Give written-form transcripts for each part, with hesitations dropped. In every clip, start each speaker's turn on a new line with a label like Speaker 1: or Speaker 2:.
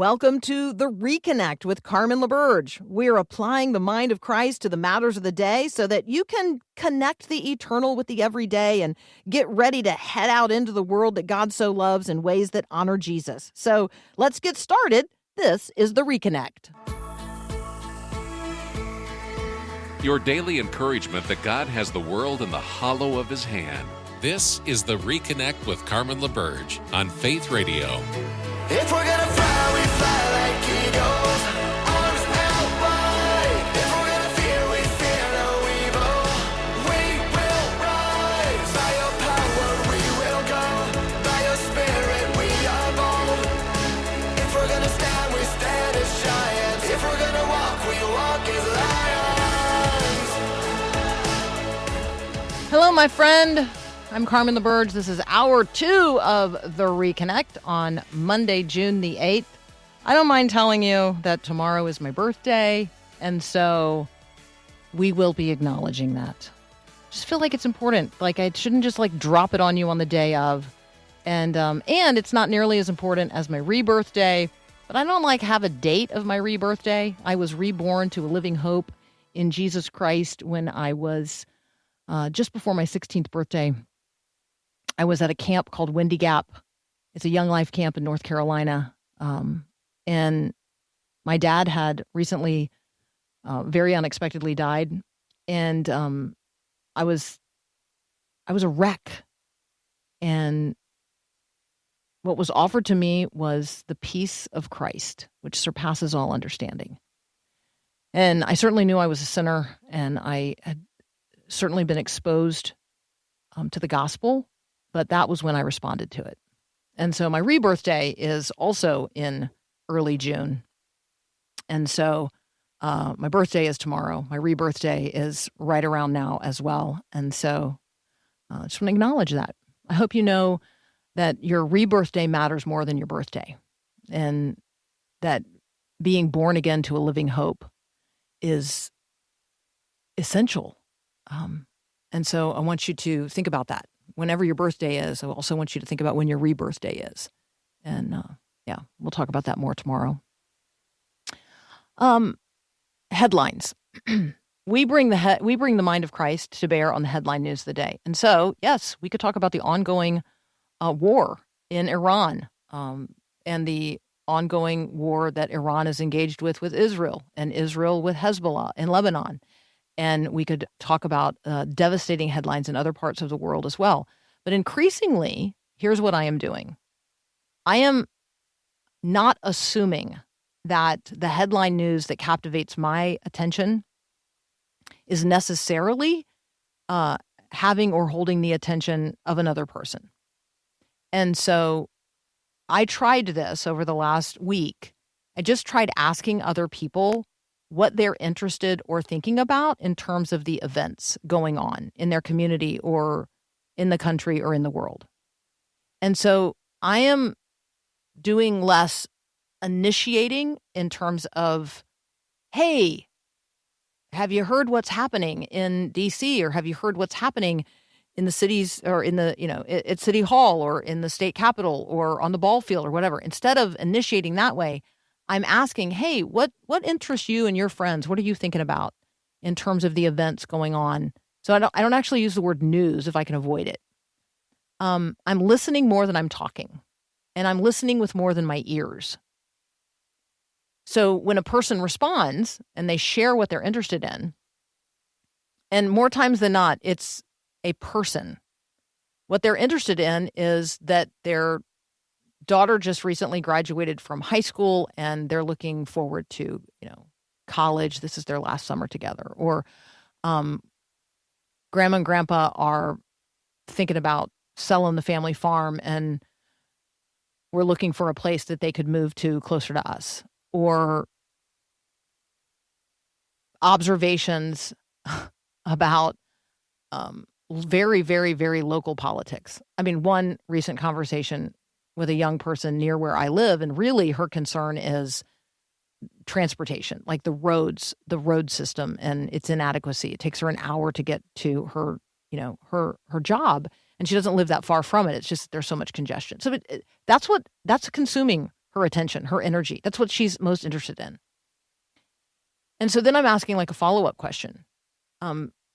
Speaker 1: Welcome to The Reconnect with Carmen LaBerge. We're applying the mind of Christ to the matters of the day so that you can connect the eternal with the everyday and get ready to head out into the world that God so loves in ways that honor Jesus. So let's get started. This is The Reconnect.
Speaker 2: Your daily encouragement that God has the world in the hollow of his hand.
Speaker 3: This is The Reconnect with Carmen LaBerge on Faith Radio.
Speaker 4: If we're gonna fly, we fly like eagles, arms out wide. If we're gonna fear, we fear no evil. We will rise. By your power we will go. By your spirit we are bold. If we're gonna stand, we stand as giants. If we're gonna walk, we walk as lions.
Speaker 1: Hello, my friend. I'm Carmen LaBerge. This is hour 2 of The Reconnect on Monday, June the 8th. I don't mind telling you that tomorrow is my birthday, and so we will be acknowledging that. Just feel like it's important. Like I shouldn't just drop it on you on the day of. And it's not nearly as important as my rebirth day, but I don't have a date of my rebirth day. I was reborn to a living hope in Jesus Christ when I was just before my 16th birthday. I was at a camp called Windy Gap. It's a Young Life camp in North Carolina. And my dad had recently very unexpectedly died. And I was a wreck. And what was offered to me was the peace of Christ, which surpasses all understanding. And I certainly knew I was a sinner, and I had certainly been exposed to the gospel. But that was when I responded to it. And so my rebirth day is also in early June. And so my birthday is tomorrow. My rebirth day is right around now as well. And so I just want to acknowledge that. I hope you know that your rebirth day matters more than your birthday. And that being born again to a living hope is essential. And so I want you to think about that. Whenever your birthday is, I also want you to think about when your rebirth day is. And we'll talk about that more tomorrow. Headlines. We bring the mind of Christ to bear on the headline news of the day. And so, yes, we could talk about the ongoing war in Iran and the ongoing war that Iran is engaged with Israel, and Israel with Hezbollah in Lebanon. And we could talk about devastating headlines in other parts of the world as well. But increasingly, here's what I am doing. I am not assuming that the headline news that captivates my attention is necessarily having or holding the attention of another person. And so I tried this over the last week. I just tried asking other people what they're interested or thinking about in terms of the events going on in their community or in the country or in the world. And so I am doing less initiating in terms of, hey, have you heard what's happening in DC, or have you heard what's happening in the cities, or in the, at City Hall, or in the state capitol, or on the ball field, or whatever. Instead of initiating that way, I'm asking, hey, what interests you and your friends? What are you thinking about in terms of the events going on? So I don't actually use the word news if I can avoid it. I'm listening more than I'm talking, and I'm listening with more than my ears. So when a person responds and they share what they're interested in, and more times than not, it's a person. What they're interested in is that their daughter just recently graduated from high school, and they're looking forward to, college. This is their last summer together. Or grandma and grandpa are thinking about selling the family farm, and we're looking for a place that they could move to closer to us. Or observations about very, very, very local politics. I mean, one recent conversation with a young person near where I live, and really her concern is transportation, like the road system and its inadequacy. It takes her an hour to get to her, her job, and she doesn't live that far from it. It's just there's so much congestion. So that's consuming her attention, her energy. That's what she's most interested in. And so then I'm asking like a follow-up question,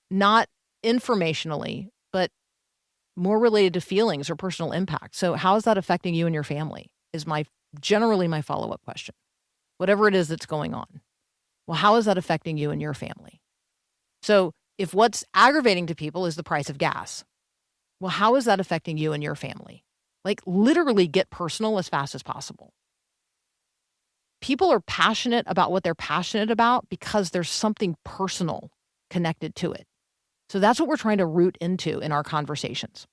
Speaker 1: not informationally, but more related to feelings or personal impact. So how is that affecting you and your family is generally my follow-up question. Whatever it is that's going on. Well, how is that affecting you and your family? So if what's aggravating to people is the price of gas, well, how is that affecting you and your family? Like literally get personal as fast as possible. People are passionate about what they're passionate about because there's something personal connected to it. So that's what we're trying to root into in our conversations.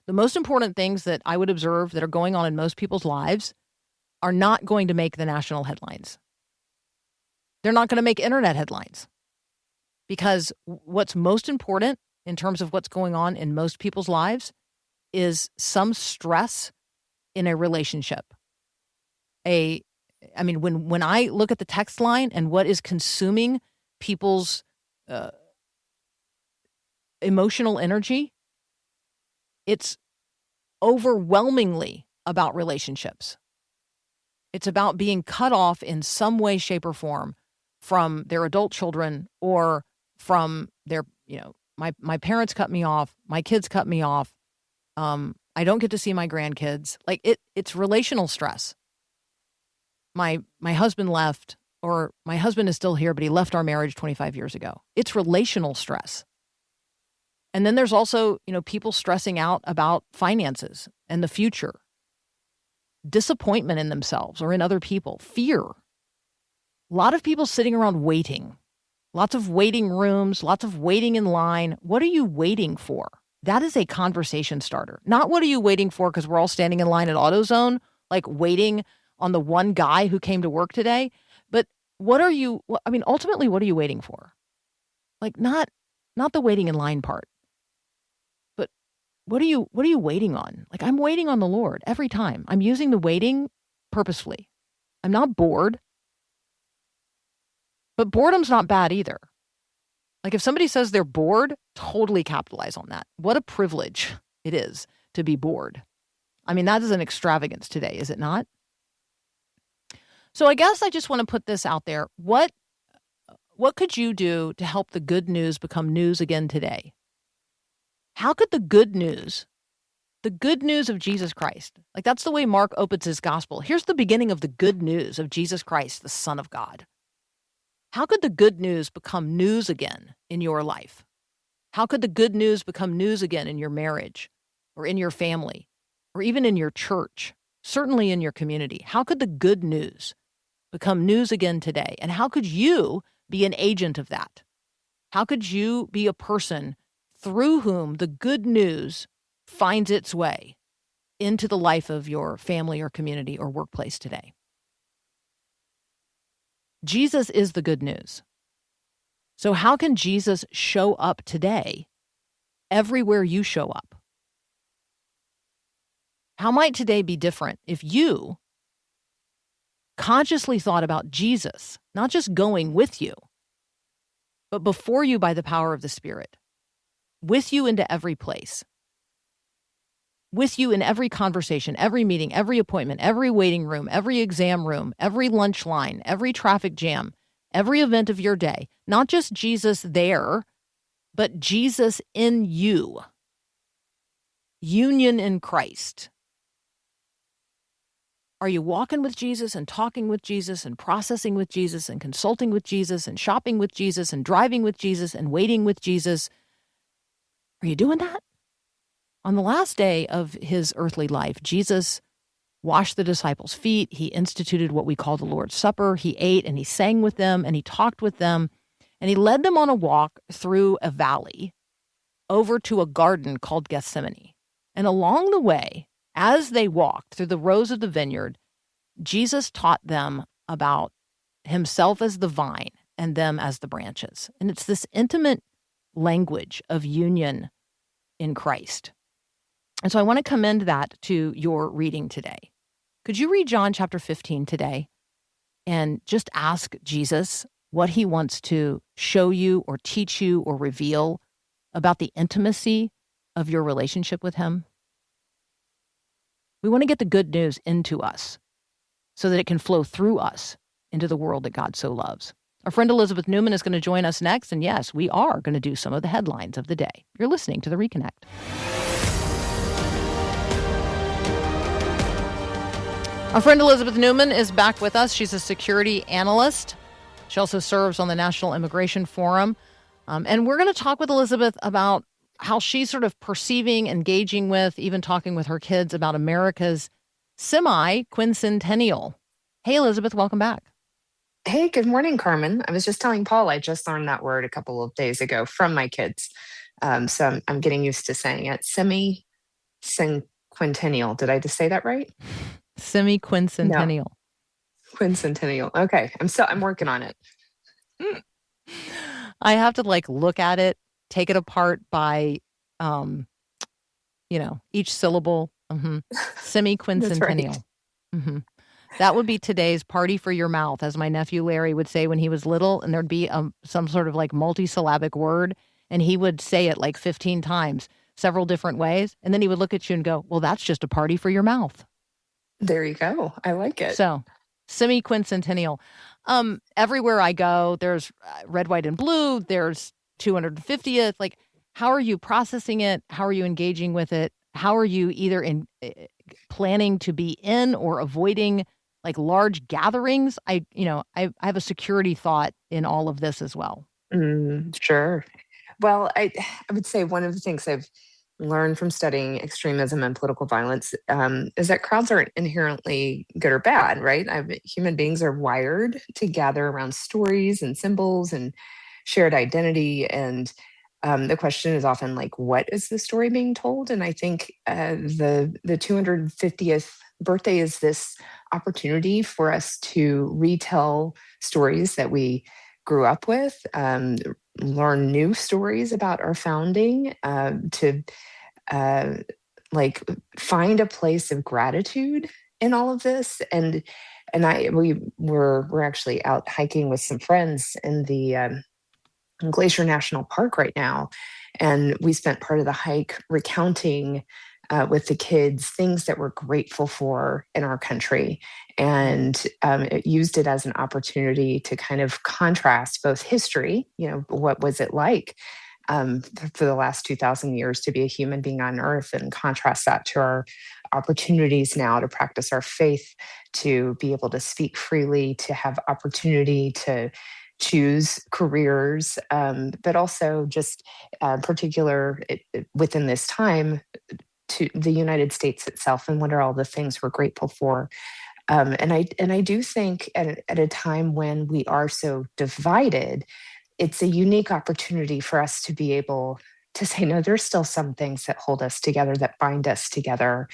Speaker 1: The most important things that I would observe that are going on in most people's lives are not going to make the national headlines. They're not going to make internet headlines because what's most important in terms of what's going on in most people's lives is some stress in a relationship. When I look at the text line and what is consuming people's emotional energy, it's overwhelmingly about relationships. It's about being cut off in some way, shape, or form from their adult children or from their, my parents cut me off, my kids cut me off. I don't get to see my grandkids. Like it's relational stress. My husband left, or my husband is still here, but he left our marriage 25 years ago. It's relational stress. And then there's also, people stressing out about finances and the future, disappointment in themselves or in other people, fear. A lot of people sitting around waiting, lots of waiting rooms, lots of waiting in line. What are you waiting for? That is a conversation starter. Not what are you waiting for because we're all standing in line at AutoZone, like waiting on the one guy who came to work today. But ultimately, what are you waiting for? Like not the waiting in line part, but what are you waiting on? Like I'm waiting on the Lord every time. I'm using the waiting purposefully. I'm not bored, but boredom's not bad either. Like if somebody says they're bored, totally capitalize on that. What a privilege it is to be bored. I mean, that is an extravagance today, is it not? So I guess I just want to put this out there. What could you do to help the good news become news again today? How could the good news of Jesus Christ, like that's the way Mark opens his gospel. Here's the beginning of the good news of Jesus Christ, the Son of God. How could the good news become news again in your life? How could the good news become news again in your marriage or in your family or even in your church, certainly in your community? How could the good news become news again today? And how could you be an agent of that? How could you be a person through whom the good news finds its way into the life of your family or community or workplace today? Jesus is the good news. So how can Jesus show up today everywhere you show up? How might today be different if you consciously thought about Jesus, not just going with you, but before you by the power of the Spirit, with you into every place, with you in every conversation, every meeting, every appointment, every waiting room, every exam room, every lunch line, every traffic jam, every event of your day, not just Jesus there, but Jesus in you. Union in Christ. Are you walking with Jesus and talking with Jesus and processing with Jesus and consulting with Jesus and shopping with Jesus and driving with Jesus and waiting with Jesus? Are you doing that? On the last day of his earthly life, Jesus washed the disciples' feet. He instituted what we call the Lord's Supper. He ate and he sang with them and he talked with them and he led them on a walk through a valley over to a garden called Gethsemane. And along the way, as they walked through the rows of the vineyard, Jesus taught them about himself as the vine and them as the branches. And it's this intimate language of union in Christ. And so I want to commend that to your reading today. Could you read John chapter 15 today and just ask Jesus what he wants to show you or teach you or reveal about the intimacy of your relationship with him? We want to get the good news into us. so that it can flow through us into the world that God so loves. Our friend Elizabeth Neumann is going to join us next. And yes, we are going to do some of the headlines of the day. You're listening to The Reconnect. Our friend Elizabeth Neumann is back with us. She's a security analyst. She also serves on the National Immigration Forum. And we're going to talk with Elizabeth about how she's sort of perceiving, engaging with, even talking with her kids about America's semi-quincentennial. Hey, Elizabeth, welcome back.
Speaker 5: Hey, good morning, Carmen. I was just telling Paul I just learned that word a couple of days ago from my kids. So I'm getting used to saying it. Semi-quincentennial. Did I just say that right?
Speaker 1: Semi-quincentennial.
Speaker 5: No. Quincentennial. Okay. I'm working on it.
Speaker 1: I have to look at it, take it apart by, each syllable. Semi-quincentennial.
Speaker 5: That's
Speaker 1: right. That would be today's party for your mouth, as my nephew Larry would say when he was little, and there'd be some sort of multisyllabic word, and he would say it 15 times, several different ways, and then he would look at you and go, well, that's just a party for your mouth.
Speaker 5: There you go. I like it.
Speaker 1: So, semi-quincentennial. Everywhere I go, there's red, white, and blue. There's 250th. How are you processing it? How are you engaging with it? How are you either planning to be in or avoiding large gatherings? I have a security thought in all of this as well.
Speaker 5: Sure. Well, I would say one of the things I've learned from studying extremism and political violence is that crowds aren't inherently good or bad, right? Human beings are wired to gather around stories and symbols and shared identity. And the question is often what is the story being told? And I think the 250th birthday is this opportunity for us to retell stories that we grew up with, learn new stories about our founding, to find a place of gratitude in all of this. And we're actually out hiking with some friends in the Glacier National Park right now. And we spent part of the hike recounting with the kids things that we're grateful for in our country. And it used it as an opportunity to kind of contrast both history, what was it like for the last 2,000 years to be a human being on earth, and contrast that to our opportunities now to practice our faith, to be able to speak freely, to have opportunity to choose careers, but also just within this time to the United States itself, and what are all the things we're grateful for. And I do think at a time when we are so divided, it's a unique opportunity for us to be able to say, no, there's still some things that hold us together, that bind us together,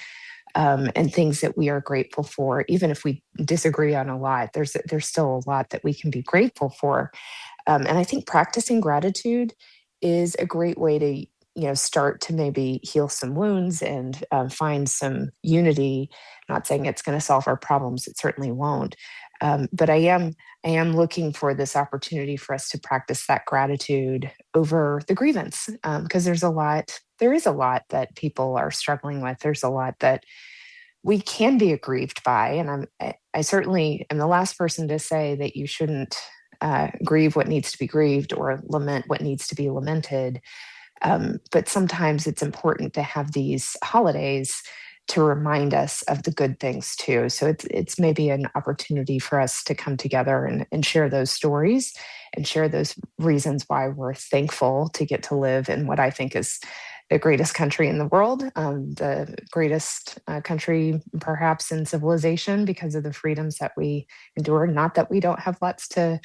Speaker 5: and things that we are grateful for. Even if we disagree on a lot, there's still a lot that we can be grateful for. And I think practicing gratitude is a great way to start to maybe heal some wounds and find some unity. Not saying it's going to solve our problems; it certainly won't. But I am looking for this opportunity for us to practice that gratitude over the grievance, because there is a lot that people are struggling with. There's a lot that we can be aggrieved by, and I certainly am the last person to say that you shouldn't grieve what needs to be grieved or lament what needs to be lamented. But sometimes it's important to have these holidays to remind us of the good things too. So it's maybe an opportunity for us to come together and share those stories and share those reasons why we're thankful to get to live in what I think is the greatest country in the world, the greatest country perhaps in civilization, because of the freedoms that we endure. Not that we don't have lots to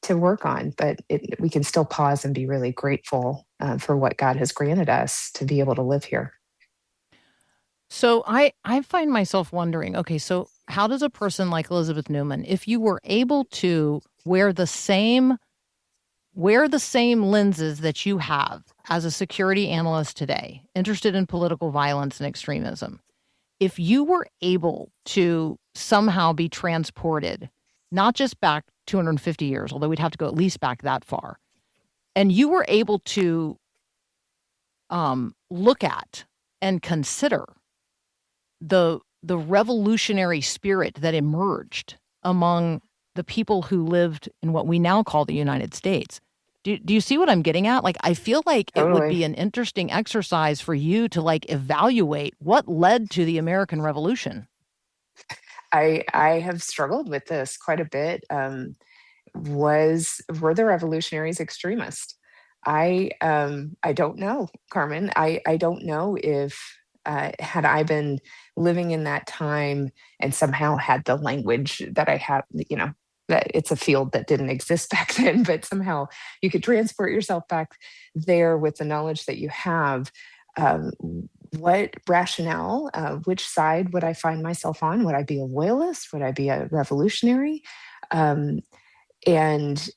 Speaker 5: work on, but we can still pause and be really grateful for what God has granted us to be able to live here.
Speaker 1: So I find myself wondering, okay, so how does a person like Elizabeth Neumann, if you were able to wear the same lenses that you have as a security analyst today, interested in political violence and extremism, if you were able to somehow be transported, not just back 250 years, although we'd have to go at least back that far, and you were able to look at and consider the the revolutionary spirit that emerged among the people who lived in what we now call the United States. Do you see what I'm getting at? Like, I feel like it would
Speaker 5: Totally.
Speaker 1: be an interesting exercise for you to like evaluate what led to the American Revolution.
Speaker 5: I have struggled with this quite a bit. Were the revolutionaries extremist? I don't know, Carmen. I don't know if had I been living in that time and somehow had the language that I have, that it's a field that didn't exist back then, but somehow you could transport yourself back there with the knowledge that you have. Um, what rationale, which side would I find myself on? Would I be a loyalist? Would I be a revolutionary? Um, and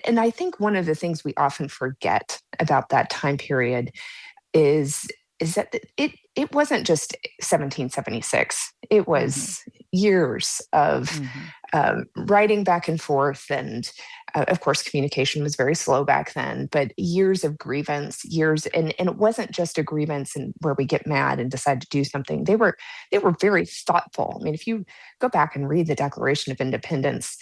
Speaker 5: I think one of the things we often forget about that time period is that it wasn't just 1776. It was years of writing back and forth, and of course, communication was very slow back then. But years of grievance, and it wasn't just a grievance and where we get mad and decide to do something. They were very thoughtful. I mean, if you go back and read the Declaration of Independence,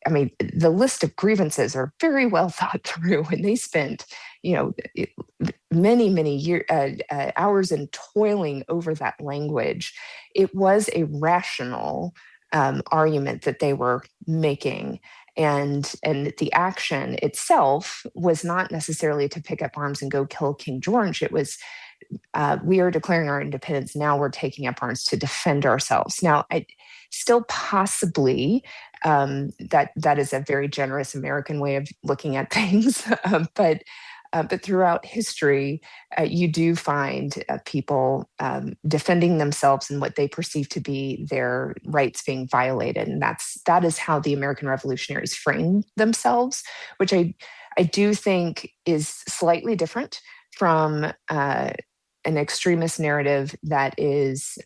Speaker 5: I mean, the list of grievances are very well thought through, and they spent, many hours in toiling over that language. It was a rational argument that they were making, and the action itself was not necessarily to pick up arms and go kill King George. It was we are declaring our independence. Now we're taking up arms to defend ourselves. Now, still possibly that is a very generous American way of looking at things, but throughout history, you do find people defending themselves and what they perceive to be their rights being violated, and that is how the American revolutionaries framed themselves, which I do think is slightly different from an extremist narrative that is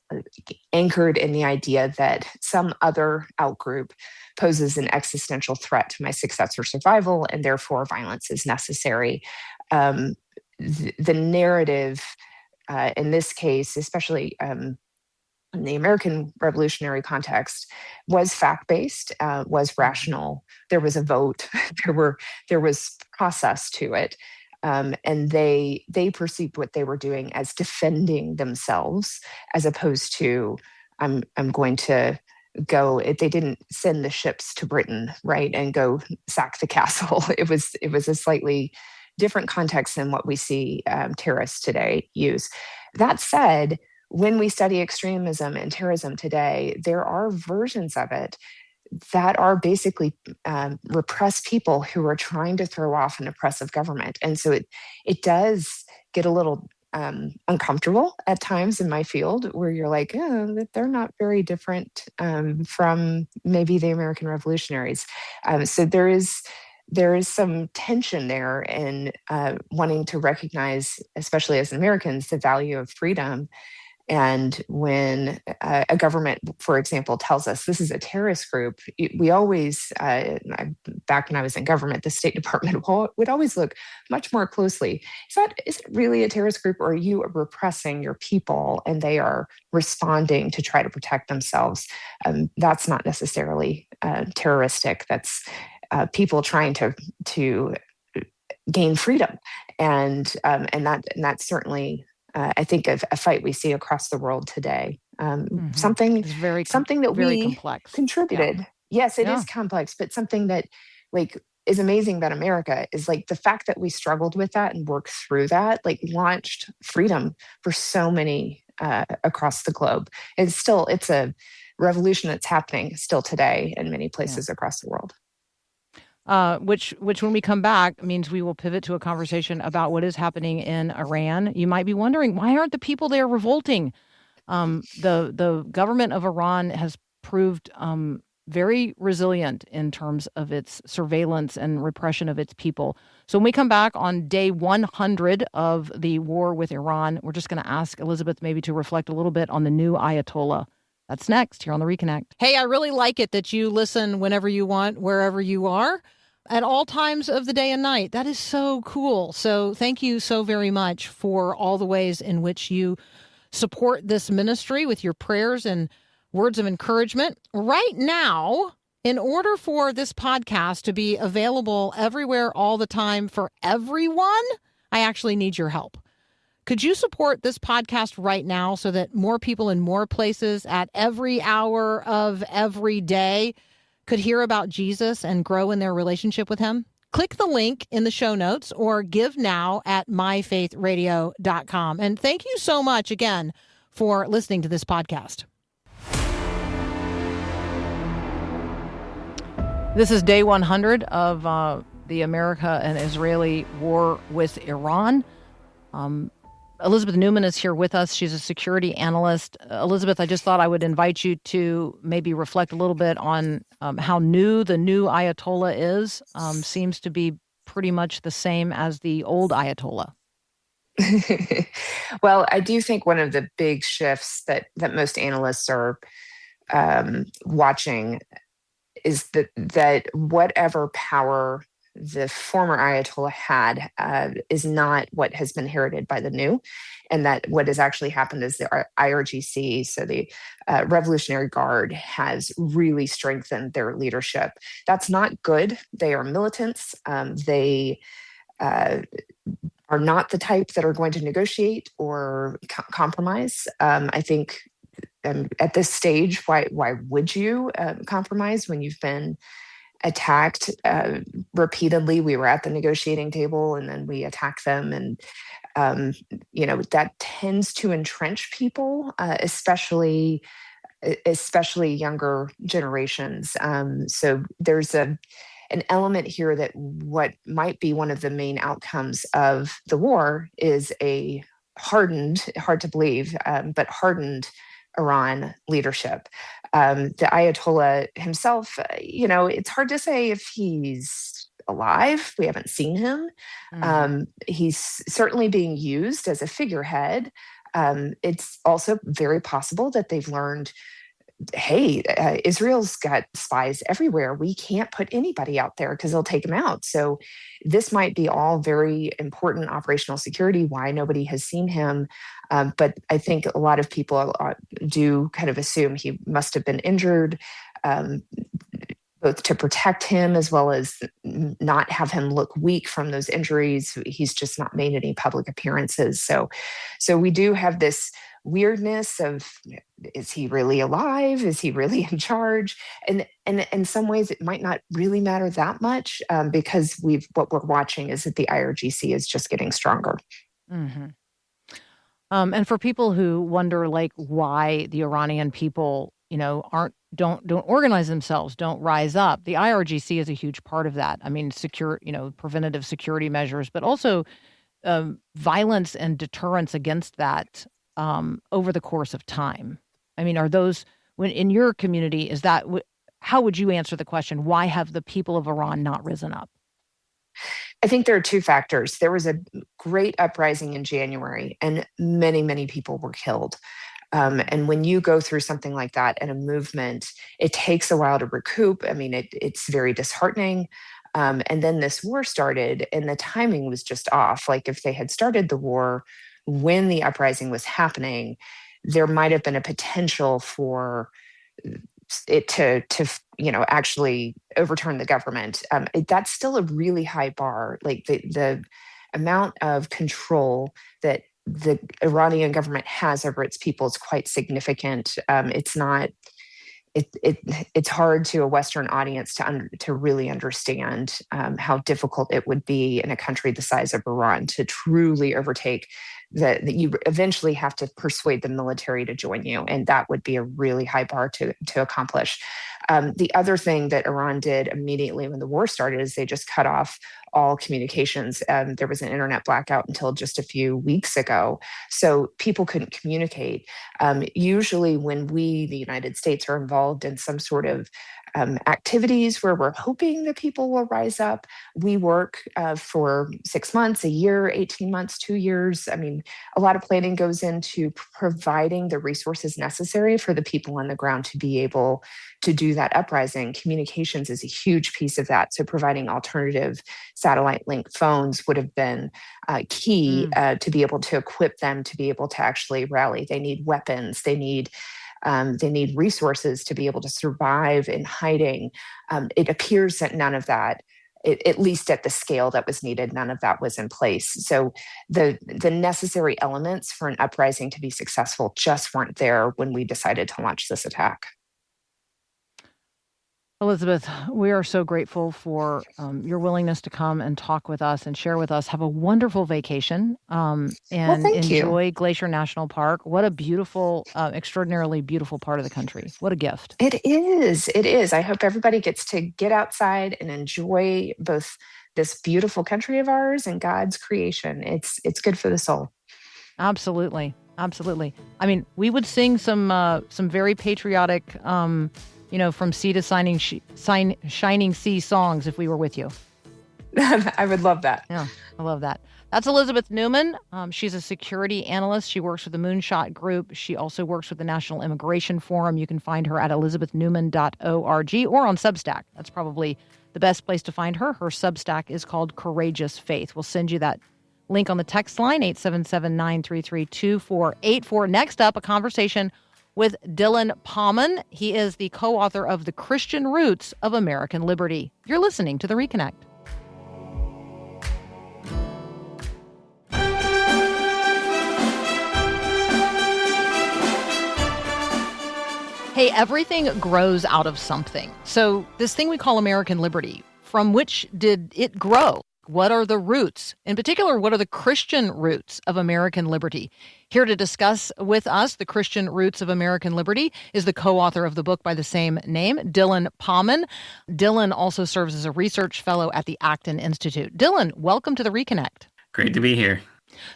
Speaker 5: anchored in the idea that some other outgroup poses an existential threat to my success or survival, and therefore violence is necessary. The narrative in this case, especially in the American revolutionary context, was fact-based, was rational. There was a vote. there was process to it. And they perceived what they were doing as defending themselves, as opposed to I'm going to go. They didn't send the ships to Britain, right, and go sack the castle. It was a slightly different context than what we see terrorists today use. That said, when we study extremism and terrorism today, there are versions of it that are basically repressed people who are trying to throw off an oppressive government. And so it does get a little uncomfortable at times in my field, where you're like, oh, they're not very different from maybe the American revolutionaries. So there is some tension there in wanting to recognize, especially as Americans, the value of freedom. And when a government, for example, tells us this is a terrorist group, we always, back when I was in government, the State Department would always look much more closely. Is it really a terrorist group, or are you repressing your people and they are responding to try to protect themselves? That's not necessarily terroristic. That's people trying to gain freedom, and that's certainly. I think of a fight we see across the world today. Something that
Speaker 1: very
Speaker 5: we
Speaker 1: complex.
Speaker 5: contributed.
Speaker 1: Yeah.
Speaker 5: Yes, it is complex, but something that is amazing about America is the fact that we struggled with that and worked through that, launched freedom for so many across the globe. It's a revolution that's happening still today in many places across the world.
Speaker 1: Which when we come back means we will pivot to a conversation about what is happening in Iran. You might be wondering, why aren't the people there revolting? The government of Iran has proved very resilient in terms of its surveillance and repression of its people. So when we come back on day 100 of the war with Iran, we're just going to ask Elizabeth maybe to reflect a little bit on the new Ayatollah. That's next here on The Reconnect. Hey, I really like it that you listen whenever you want, wherever you are, at all times of the day and night. That is so cool. So thank you so very much for all the ways in which you support this ministry with your prayers and words of encouragement. Right now, in order for this podcast to be available everywhere all the time for everyone, I actually need your help. Could you support this podcast right now so that more people in more places at every hour of every day could hear about Jesus and grow in their relationship with him? Click the link in the show notes or give now at myfaithradio.com. And thank you so much again for listening to this podcast. This is day 100 of the America and Israeli war with Iran. Elizabeth Neumann is here with us. She's a security analyst. Elizabeth, I just thought I would invite you to maybe reflect a little bit on how new the new Ayatollah is. Seems to be pretty much the same as the old Ayatollah.
Speaker 5: Well, I do think one of the big shifts that most analysts are watching is that whatever power the former Ayatollah had is not what has been inherited by the new, and that what has actually happened is the IRGC, so the Revolutionary Guard, has really strengthened their leadership. That's not good. They are militants. They are not the type that are going to negotiate or compromise. I think at this stage, why would you compromise when you've been attacked repeatedly? We were at the negotiating table and then we attacked them, and that tends to entrench people, especially younger generations. So there's an element here that what might be one of the main outcomes of the war is a hardened, hard to believe, but hardened Iran leadership. The Ayatollah himself, it's hard to say if he's alive. We haven't seen him. He's certainly being used as a figurehead. It's also very possible that they've learned, hey, Israel's got spies everywhere. We can't put anybody out there because they'll take them out. So this might be all very important operational security, why nobody has seen him. But I think a lot of people do kind of assume he must have been injured, both to protect him as well as not have him look weak from those injuries. He's just not made any public appearances. So we do have this weirdness of, is he really alive? Is he really in charge? And in some ways it might not really matter that much, because what we're watching is that the IRGC is just getting stronger.
Speaker 1: Mm-hmm. And for people who wonder, like, why the Iranian people, don't organize themselves, don't rise up, the IRGC is a huge part of that. I mean, preventative security measures, but also violence and deterrence against that over the course of time. I mean, are those, when in your community, is that, how would you answer the question, why have the people of Iran not risen up?
Speaker 5: I think there are two factors. There was a great uprising in January, and many, many people were killed. And when you go through something like that in a movement, it takes a while to recoup. I mean, it's very disheartening. And then this war started, and the timing was just off. Like, if they had started the war when the uprising was happening, there might have been a potential for it to actually overturn the government. That's still a really high bar. Like, the amount of control that the Iranian government has over its people is quite significant. It's not. It's hard to a Western audience to really understand how difficult it would be in a country the size of Iran to truly overtake. That you eventually have to persuade the military to join you, and that would be a really high bar to accomplish. The other thing that Iran did immediately when the war started is they just cut off all communications. There was an internet blackout until just a few weeks ago, so people couldn't communicate. Usually when we, the United States, are involved in some sort of activities where we're hoping that people will rise up, we work for 6 months, a year, 18 months, 2 years. I mean, a lot of planning goes into providing the resources necessary for the people on the ground to be able to do that uprising. Communications is a huge piece of that. So providing alternative satellite link phones would have been key to be able to equip them to be able to actually rally. They need weapons. They need They need resources to be able to survive in hiding. It appears that none of that, at least at the scale that was needed, none of that was in place. So the necessary elements for an uprising to be successful just weren't there when we decided to launch this attack.
Speaker 1: Elizabeth, we are so grateful for your willingness to come and talk with us and share with us. Have a wonderful vacation
Speaker 5: Well,
Speaker 1: and
Speaker 5: thank you.
Speaker 1: enjoy Glacier National Park. What a beautiful, extraordinarily beautiful part of the country. What a gift.
Speaker 5: It is. It is. I hope everybody gets to get outside and enjoy both this beautiful country of ours and God's creation. It's good for the soul.
Speaker 1: Absolutely. Absolutely. I mean, we would sing some very patriotic, from sea to shining sea songs if we were with you.
Speaker 5: I would love that.
Speaker 1: Yeah, I love that. That's Elizabeth Neumann. She's a security analyst. She works with the Moonshot Group. She also works with the National Immigration Forum. You can find her at elizabethneumann.org or on Substack. That's probably the best place to find her. Her Substack is called Courageous Faith. We'll send you that link on the text line, 877-933-2484. Next up, a conversation with Dylan Pauman. He is the co-author of The Christian Roots of American Liberty. You're listening to The Reconnect. Hey, everything grows out of something. So this thing we call American liberty, from which did it grow? What are the roots? In particular, what are the Christian roots of American liberty? Here to discuss with us the Christian roots of American liberty is the co-author of the book by the same name, Dylan Pauman. Dylan also serves as a research fellow at the Acton Institute. Dylan, welcome to the Reconnect.
Speaker 6: Great to be here.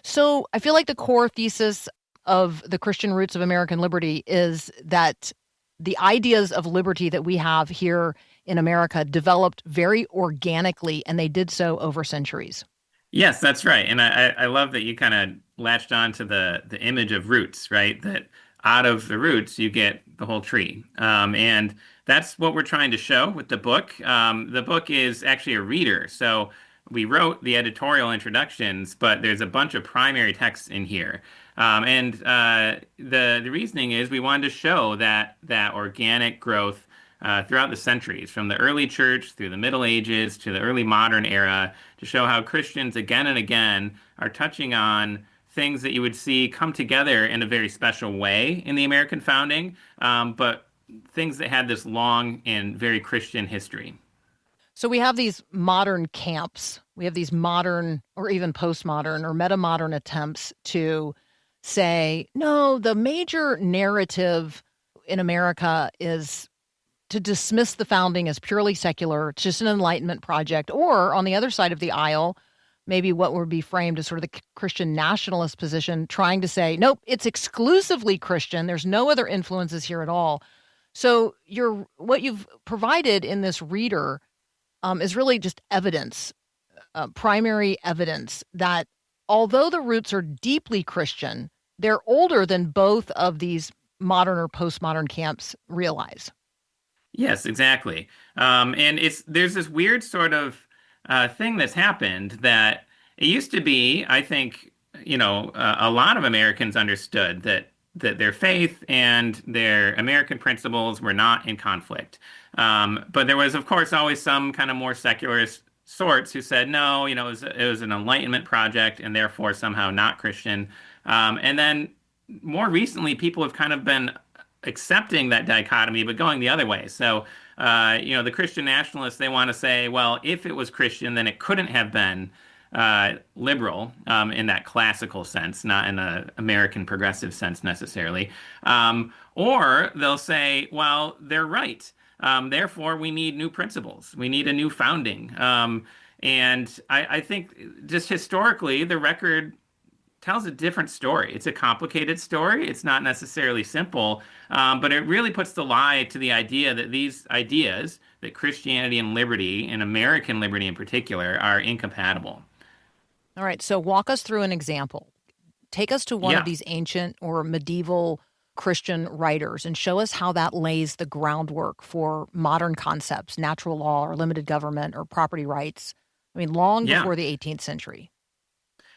Speaker 1: So I feel like the core thesis of the Christian roots of American liberty is that the ideas of liberty that we have here in America developed very organically, and they did so over centuries.
Speaker 6: Yes, that's right. And I love that you kind of latched on to the image of roots, right? That out of the roots, you get the whole tree. And that's what we're trying to show with the book. The book is actually a reader. So we wrote the editorial introductions, but there's a bunch of primary texts in here. And the reasoning is we wanted to show that organic growth throughout the centuries, from the early church through the Middle Ages to the early modern era, to show how Christians again and again are touching on things that you would see come together in a very special way in the American founding, but things that had this long and very Christian history.
Speaker 1: So we have these modern camps. We have these modern or even postmodern or meta-modern attempts to say, no, the major narrative in America is to dismiss the founding as purely secular. It's just an Enlightenment project. Or on the other side of the aisle, maybe what would be framed as sort of the Christian nationalist position, trying to say, nope, it's exclusively Christian. There's no other influences here at all. So what you've provided in this reader is really just evidence, primary evidence that although the roots are deeply Christian, they're older than both of these modern or postmodern camps realize.
Speaker 6: Yes, exactly. And there's this weird sort of thing that's happened that it used to be, I think, a lot of Americans understood that their faith and their American principles were not in conflict. But there was, of course, always some kind of more secularist sorts who said, no, it was an Enlightenment project and therefore somehow not Christian. And then more recently, people have kind of been accepting that dichotomy, but going the other way. So, the Christian nationalists, they want to say, well, if it was Christian, then it couldn't have been liberal in that classical sense, not in an American progressive sense necessarily. Or they'll say, well, they're right. Therefore, we need new principles. We need a new founding. And I think just historically, the record tells a different story. It's a complicated story. It's not necessarily simple, but it really puts the lie to the idea that these ideas, that Christianity and liberty, and American liberty in particular, are incompatible.
Speaker 1: All right, so walk us through an example. Take us to one of these ancient or medieval Christian writers and show us how that lays the groundwork for modern concepts, natural law or limited government or property rights. I mean, long before the 18th century.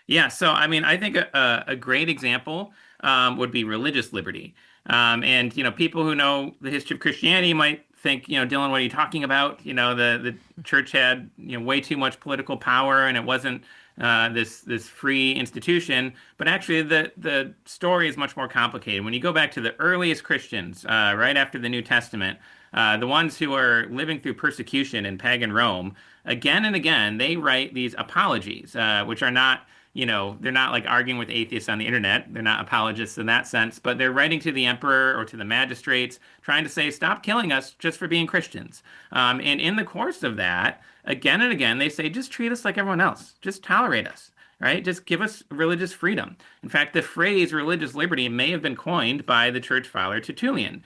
Speaker 1: Yeah,
Speaker 6: so I mean, I think a great example would be religious liberty. And people who know the history of Christianity might think, Dylan, what are you talking about? The church had way too much political power, and it wasn't this free institution. But actually, the story is much more complicated. When you go back to the earliest Christians, right after the New Testament, the ones who are living through persecution in pagan Rome, again and again, they write these apologies, which are not, they're not like arguing with atheists on the internet. They're not apologists in that sense, but they're writing to the emperor or to the magistrates, trying to say, stop killing us just for being Christians. And in the course of that, again and again, they say, just treat us like everyone else, just tolerate us. Right? Just give us religious freedom. In fact, the phrase religious liberty may have been coined by the church father Tertullian.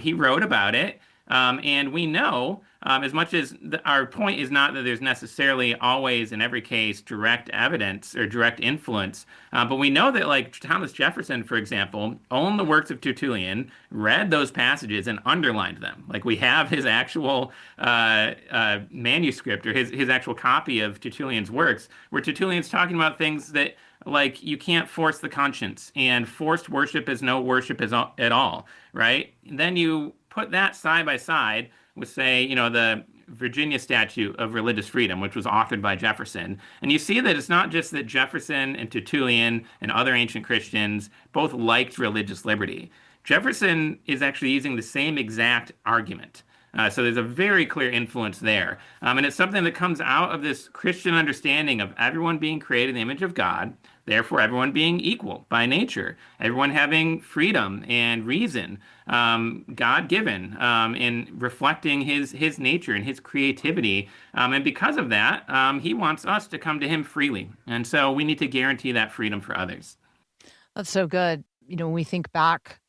Speaker 6: He wrote about it. And we know, as much as our point is not that there's necessarily always, in every case, direct evidence or direct influence, but we know that, like Thomas Jefferson, for example, owned the works of Tertullian, read those passages, and underlined them. Like we have his actual manuscript or his actual copy of Tertullian's works, where Tertullian's talking about things that, like, you can't force the conscience, and forced worship is no worship at all, right? Then you put that side by side with, say, the Virginia Statute of Religious Freedom, which was authored by Jefferson. And you see that it's not just that Jefferson and Tertullian and other ancient Christians both liked religious liberty. Jefferson is actually using the same exact argument. So there's a very clear influence there. And it's something that comes out of this Christian understanding of everyone being created in the image of God, therefore everyone being equal by nature, everyone having freedom and reason, God-given, in reflecting his nature and his creativity. And because of that, he wants us to come to him freely. And so we need to guarantee that freedom for others.
Speaker 1: That's so good. When we think back,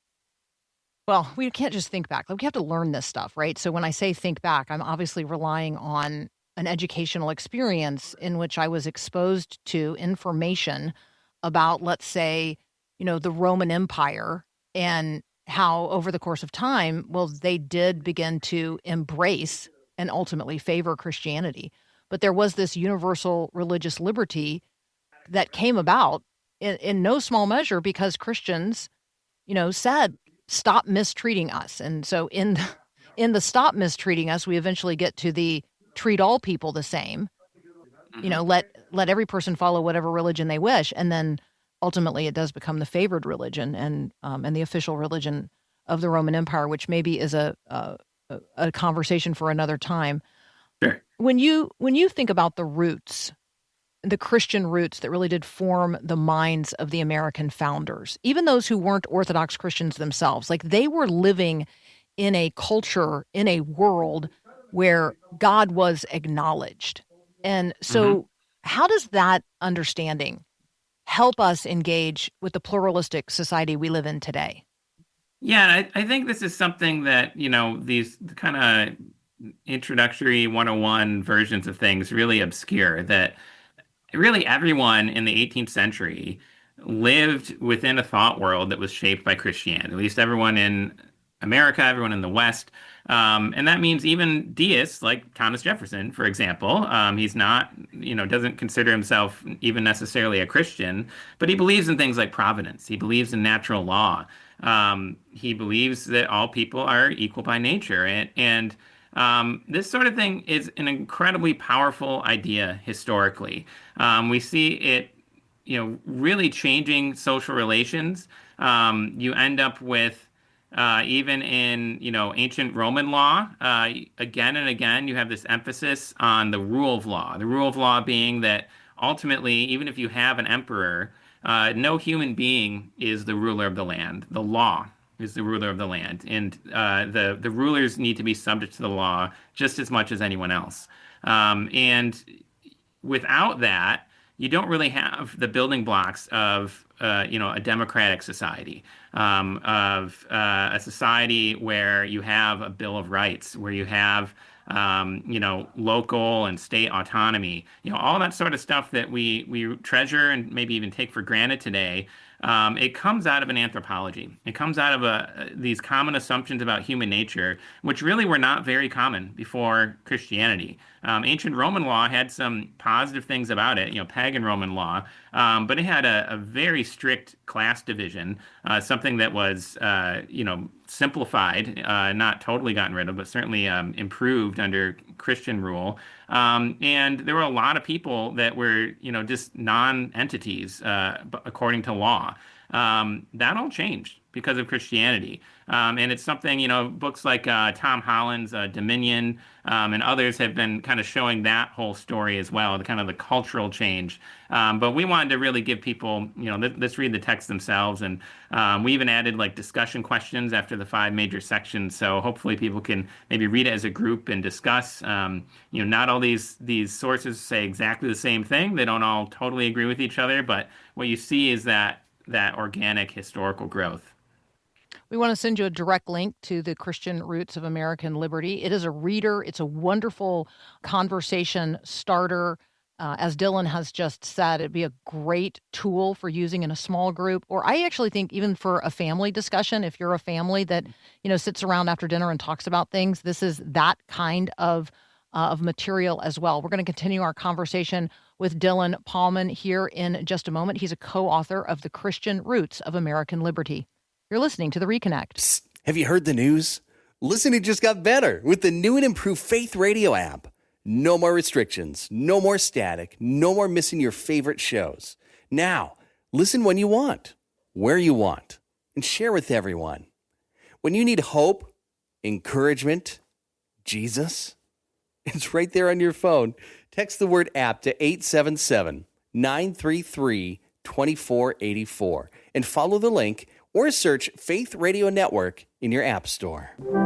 Speaker 1: well, we can't just think back. Like, we have to learn this stuff, right? So when I say think back, I'm obviously relying on an educational experience in which I was exposed to information about, let's say, the Roman Empire, and how over the course of time, well, they did begin to embrace and ultimately favor Christianity. But there was this universal religious liberty that came about in no small measure because Christians, said, stop mistreating us. And so in the stop mistreating us, we eventually get to the treat all people the same. Let every person follow whatever religion they wish, and then ultimately it does become the favored religion and the official religion of the Roman Empire, which maybe is a conversation for another time.
Speaker 6: Sure.
Speaker 1: When you think about the roots, the Christian roots that really did form the minds of the American founders, even those who weren't Orthodox Christians themselves, like they were living in a culture, in a world where God was acknowledged. And so how does that understanding help us engage with the pluralistic society we live in today?
Speaker 6: Yeah, I think this is something that, these kind of introductory 101 versions of things really obscure, that really everyone in the 18th century lived within a thought world that was shaped by Christianity, at least everyone in America, everyone in the West. And that means even deists like Thomas Jefferson, for example. He's not, doesn't consider himself even necessarily a Christian, but he believes in things like providence. He believes in natural law. He believes that all people are equal by nature. And this sort of thing is an incredibly powerful idea historically. We see it, really changing social relations. You end up with even in, ancient Roman law, again and again, you have this emphasis on the rule of law. The rule of law being that ultimately, even if you have an emperor, no human being is the ruler of the land. The law is the ruler of the land, and the rulers need to be subject to the law just as much as anyone else. And without that, you don't really have the building blocks of a democratic society, of a society where you have a Bill of Rights, where you have local and state autonomy, all that sort of stuff that we treasure and maybe even take for granted today. It comes out of an anthropology. It comes out of these common assumptions about human nature, which really were not very common before Christianity. Ancient Roman law had some positive things about it, pagan Roman law, but it had a very strict class division, something that was, simplified, not totally gotten rid of, but certainly improved under Christian rule. And there were a lot of people that were, just non-entities, according to law. That all changed because of Christianity. And it's something, books like Tom Holland's Dominion and others have been kind of showing that whole story as well, the kind of the cultural change. But we wanted to really give people, let's read the text themselves. And we even added like discussion questions after the 5 major sections. So hopefully people can maybe read it as a group and discuss. Not all these sources say exactly the same thing. They don't all totally agree with each other. But what you see is that organic historical growth.
Speaker 1: We want to send you a direct link to the Christian Roots of American Liberty. It is a reader. It's a wonderful conversation starter. As Dylan has just said, it'd be a great tool for using in a small group, or I actually think even for a family discussion. If you're a family that sits around after dinner and talks about things, this is that kind of material as well. We're going to continue our conversation with Dylan Paulman here in just a moment. He's a co-author of The Christian Roots of American Liberty. You're listening to The Reconnect.
Speaker 7: Psst, have you heard the news? Listening just got better with the new and improved Faith Radio app. No more restrictions, no more static, no more missing your favorite shows. Now, listen when you want, where you want, and share with everyone. When you need hope, encouragement, Jesus, it's right there on your phone. Text the word app to 877-933-2484 and follow the link or search Faith Radio Network in your app store.
Speaker 1: We're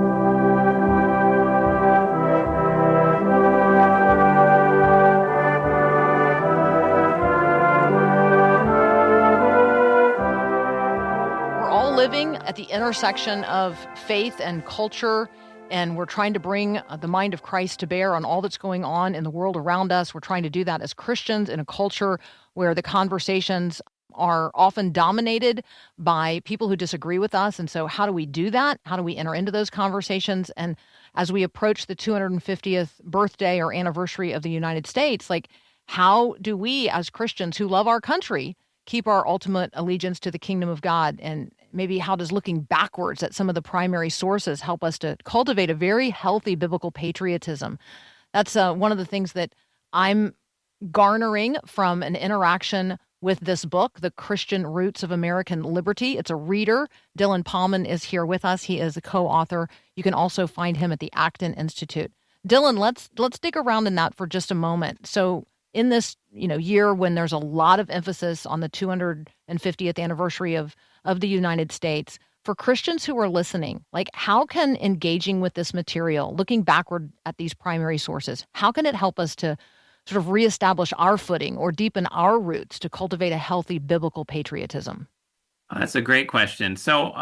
Speaker 1: all living at the intersection of faith and culture, and we're trying to bring the mind of Christ to bear on all that's going on in the world around us. We're trying to do that as Christians in a culture where the conversations are often dominated by people who disagree with us. And so how do we do that? How do we enter into those conversations? And as we approach the 250th birthday or anniversary of the United States, how do we as Christians who love our country keep our ultimate allegiance to the kingdom of God? And maybe how does looking backwards at some of the primary sources help us to cultivate a very healthy biblical patriotism? That's one of the things that I'm garnering from an interaction with this book, The Christian Roots of American Liberty. It's a reader. Dylan Paulman is here with us. He is a co-author. You can also find him at the Acton Institute. Dylan, let's dig around in that for just a moment. So in this year when there's a lot of emphasis on the 250th anniversary of the United States, for Christians who are listening, how can engaging with this material, looking backward at these primary sources, how can it help us to sort of reestablish our footing or deepen our roots to cultivate a healthy biblical patriotism?
Speaker 6: That's a great question. So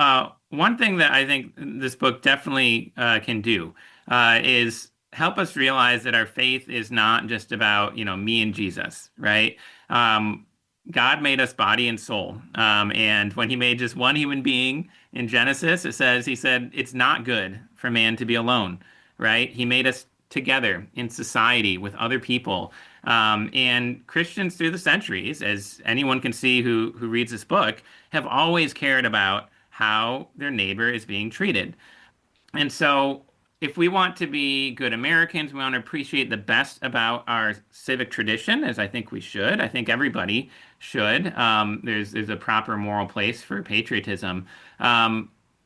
Speaker 6: one thing that I think this book definitely can do is help us realize that our faith is not just about, me and Jesus, right? God made us body and soul. And when he made just one human being in Genesis, he said, it's not good for man to be alone, right? He made us together in society with other people. And Christians through the centuries, as anyone can see who reads this book, have always cared about how their neighbor is being treated. And so if we want to be good Americans, we want to appreciate the best about our civic tradition, as I think we should. I think everybody should. There's a proper moral place for patriotism.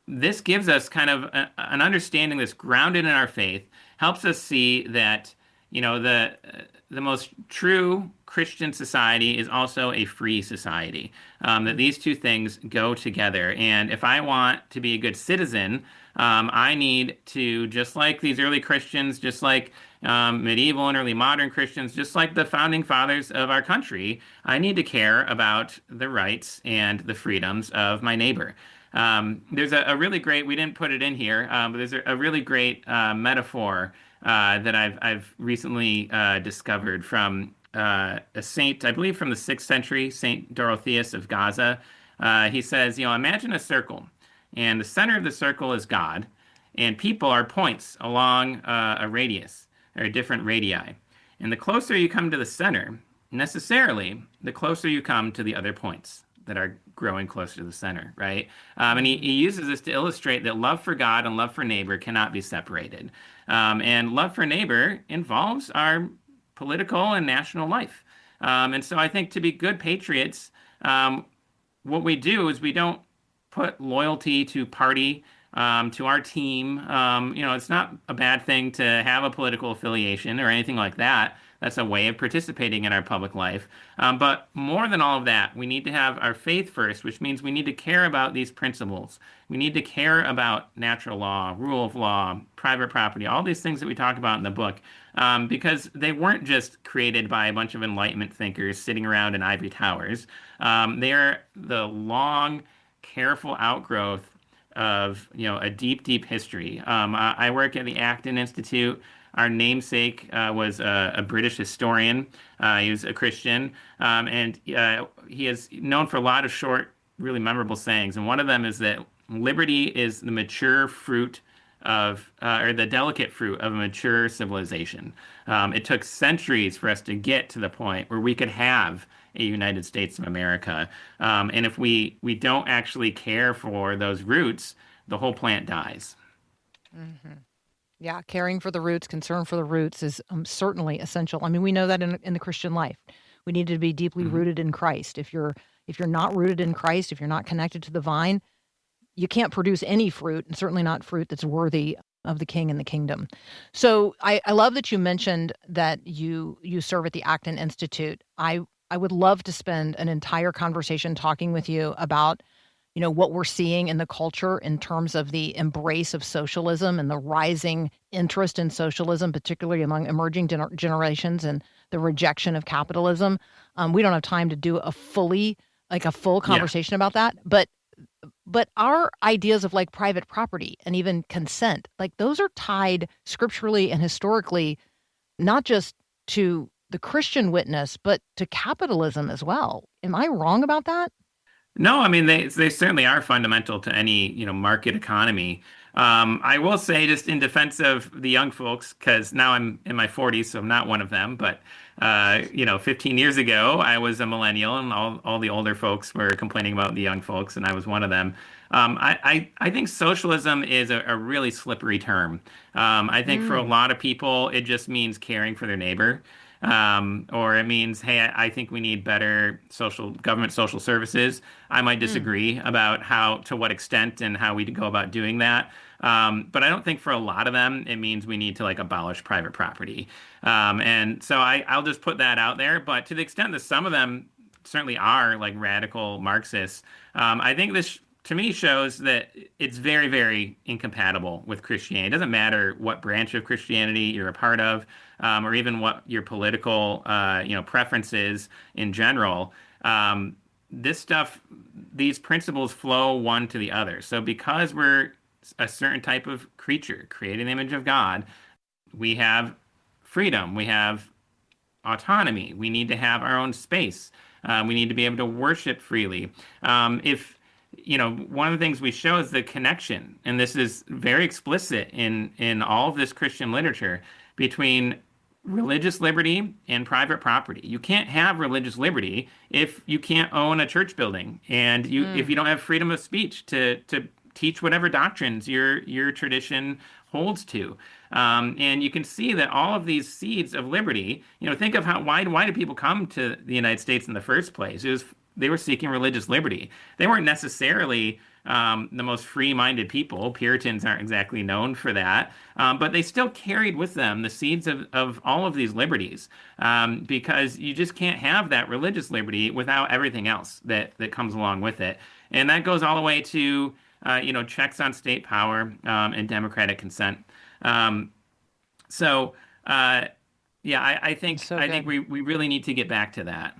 Speaker 6: This gives us kind of an understanding that's grounded in our faith, helps us see that, the most true Christian society is also a free society, that these two things go together. And if I want to be a good citizen, I need to, just like these early Christians, just like medieval and early modern Christians, just like the founding fathers of our country, I need to care about the rights and the freedoms of my neighbor. There's a really great, we didn't put it in here, but there's a really great metaphor that I've recently discovered from a saint, I believe from the 6th century, Saint Dorotheus of Gaza. He says, imagine a circle, and the center of the circle is God, and people are points along a radius or different radii. And the closer you come to the center, necessarily, the closer you come to the other points that are growing closer to the center, right? And he uses this to illustrate that love for God and love for neighbor cannot be separated. And love for neighbor involves our political and national life. And so I think to be good patriots, what we do is we don't put loyalty to party, to our team. It's not a bad thing to have a political affiliation or anything like that. That's a way of participating in our public life. But more than all of that, we need to have our faith first, which means we need to care about these principles. We need to care about natural law, rule of law, private property, all these things that we talk about in the book, because they weren't just created by a bunch of Enlightenment thinkers sitting around in ivory towers. They are the long, careful outgrowth of a deep, deep history. I work at the Acton Institute. Our namesake was a British historian. He was a Christian, and he is known for a lot of short, really memorable sayings. And one of them is that liberty is the mature fruit or the delicate fruit of a mature civilization. It took centuries for us to get to the point where we could have a United States of America. And if we don't actually care for those roots, the whole plant dies.
Speaker 1: Mm-hmm. Yeah, caring for the roots, concern for the roots is certainly essential. I mean, we know that in the Christian life, we need to be deeply rooted in Christ. If you're not rooted in Christ, if you're not connected to the vine, you can't produce any fruit, and certainly not fruit that's worthy of the King and the kingdom. So I love that you mentioned that you serve at the Acton Institute. I would love to spend an entire conversation talking with you about what we're seeing in the culture in terms of the embrace of socialism and the rising interest in socialism, particularly among emerging generations, and the rejection of capitalism. We don't have time to do a full conversation about that, but our ideas of like private property and even consent, like those are tied scripturally and historically, not just to the Christian witness, but to capitalism as well. Am I wrong about that?
Speaker 6: No, I mean they certainly are fundamental to any market economy. I will say, just in defense of the young folks, because now I'm in my 40s, so I'm not one of them. But 15 years ago, I was a millennial, and all the older folks were complaining about the young folks, and I was one of them. I think socialism is a really slippery term. I think for a lot of people, it just means caring for their neighbor. Or it means, hey, I think we need better government social services. I might disagree about to what extent and how we go about doing that. But I don't think for a lot of them, it means we need to abolish private property. And so I'll just put that out there. But to the extent that some of them certainly are radical Marxists, I think this to me shows that it's very, very incompatible with Christianity. It doesn't matter what branch of Christianity you're a part of, or even what your political, preference is in general. These principles flow one to the other. So because we're a certain type of creature created in the image of God, we have freedom, we have autonomy, we need to have our own space, we need to be able to worship freely. One of the things we show is the connection, and this is very explicit in all of this Christian literature, between religious liberty and private property. You can't have religious liberty if you can't own a church building, and if you don't have freedom of speech to teach whatever doctrines your tradition holds to. And you can see that all of these seeds of liberty, think of why did people come to the United States in the first place? They were seeking religious liberty. They weren't necessarily the most free-minded people. Puritans aren't exactly known for that. But they still carried with them the seeds of all of these liberties, because you just can't have that religious liberty without everything else that comes along with it. And that goes all the way to checks on state power, and democratic consent. I think we really need to get back to that.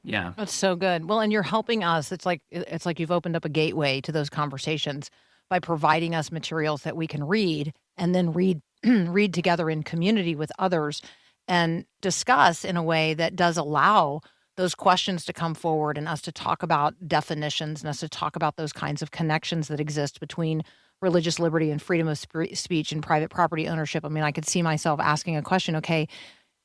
Speaker 6: Yeah.
Speaker 1: That's so good. Well, and you're helping us. It's like you've opened up a gateway to those conversations by providing us materials that we can read and then read read together in community with others and discuss in a way that does allow those questions to come forward and us to talk about definitions and us to talk about those kinds of connections that exist between religious liberty and freedom of speech and private property ownership. I mean, I could see myself asking a question, okay,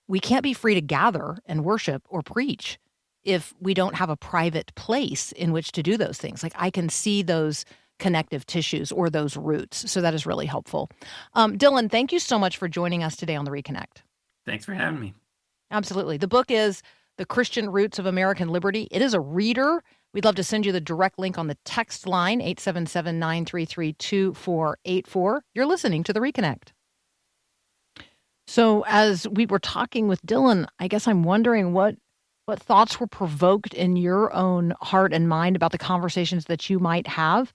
Speaker 1: we can't be free to gather and worship or preach if we don't have a private place in which to do those things. Like, I can see those connective tissues or those roots. So that is really helpful. Dylan, thank you so much for joining us today on The Reconnect.
Speaker 6: Thanks for having me.
Speaker 1: Absolutely. The book is The Christian Roots of American Liberty. It is a reader. We'd love to send you the direct link on the text line, 877-933-2484. You're listening to The Reconnect. So as we were talking with Dylan, I guess I'm wondering what thoughts were provoked in your own heart and mind about the conversations that you might have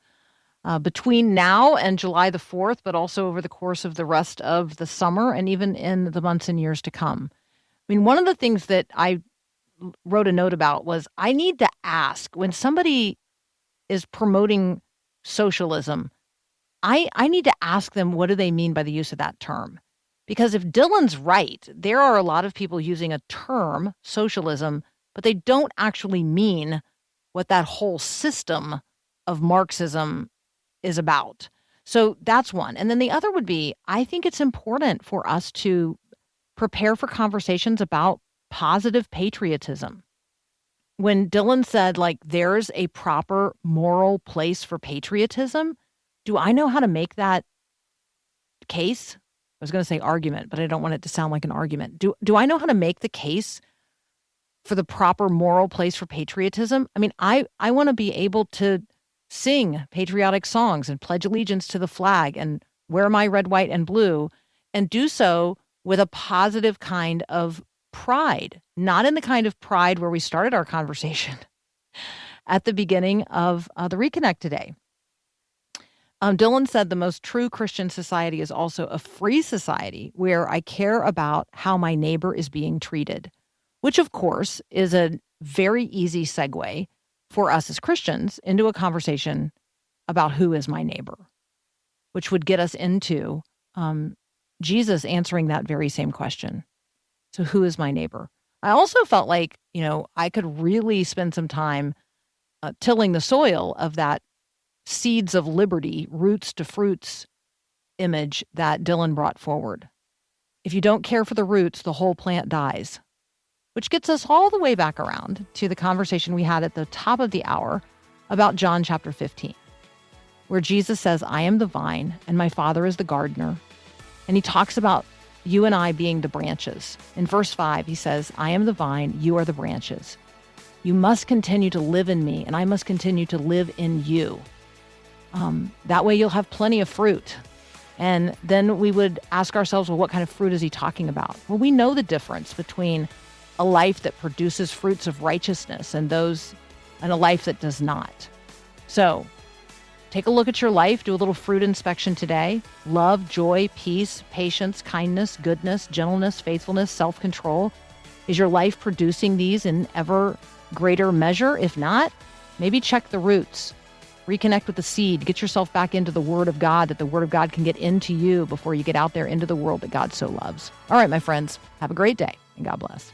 Speaker 1: between now and July the 4th, but also over the course of the rest of the summer and even in the months and years to come. I mean, one of the things that I wrote a note about was I need to ask, when somebody is promoting socialism, I need to ask them, what do they mean by the use of that term? Because if Dylan's right, there are a lot of people using a term, socialism, but they don't actually mean what that whole system of Marxism is about. So that's one. And then the other would be, I think it's important for us to prepare for conversations about positive patriotism. When Dylan said, like, there's a proper moral place for patriotism, do I know how to make that case? I was going to say argument, but I don't want it to sound like an argument. Do I know how to make the case for the proper moral place for patriotism? I mean, I want to be able to sing patriotic songs and pledge allegiance to the flag and wear my red, white, and blue, and do so with a positive kind of pride, not in the kind of pride where we started our conversation at the beginning of the Reconnect today. Dylan said the most true Christian society is also a free society where I care about how my neighbor is being treated, which, of course, is a very easy segue for us as Christians into a conversation about who is my neighbor, which would get us into Jesus answering that very same question. So who is my neighbor? I also felt like, I could really spend some time tilling the soil of that seeds of liberty, roots to fruits image that Dylan brought forward. If you don't care for the roots, the whole plant dies, which gets us all the way back around to the conversation we had at the top of the hour about John chapter 15, where Jesus says, I am the vine and my Father is the gardener. And he talks about you and I being the branches. In verse 5, he says, I am the vine, you are the branches. You must continue to live in me, and I must continue to live in you. That way you'll have plenty of fruit. And then we would ask ourselves, well, what kind of fruit is he talking about? Well, we know the difference between a life that produces fruits of righteousness and a life that does not. So take a look at your life, do a little fruit inspection today. Love, joy, peace, patience, kindness, goodness, gentleness, faithfulness, self-control. Is your life producing these in ever greater measure? If not, maybe check the roots. Reconnect with the seed. Get yourself back into the Word of God, that the Word of God can get into you before you get out there into the world that God so loves. All right, my friends, have a great day, and God bless.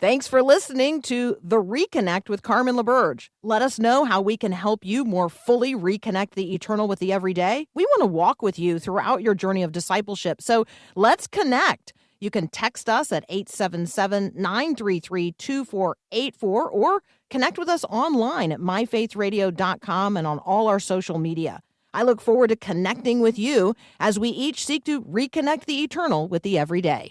Speaker 1: Thanks for listening to The Reconnect with Carmen LaBerge. Let us know how we can help you more fully reconnect the eternal with the everyday. We want to walk with you throughout your journey of discipleship, so let's connect. You can text us at 877-933-2484 or connect with us online at myfaithradio.com and on all our social media. I look forward to connecting with you as we each seek to reconnect the eternal with the everyday.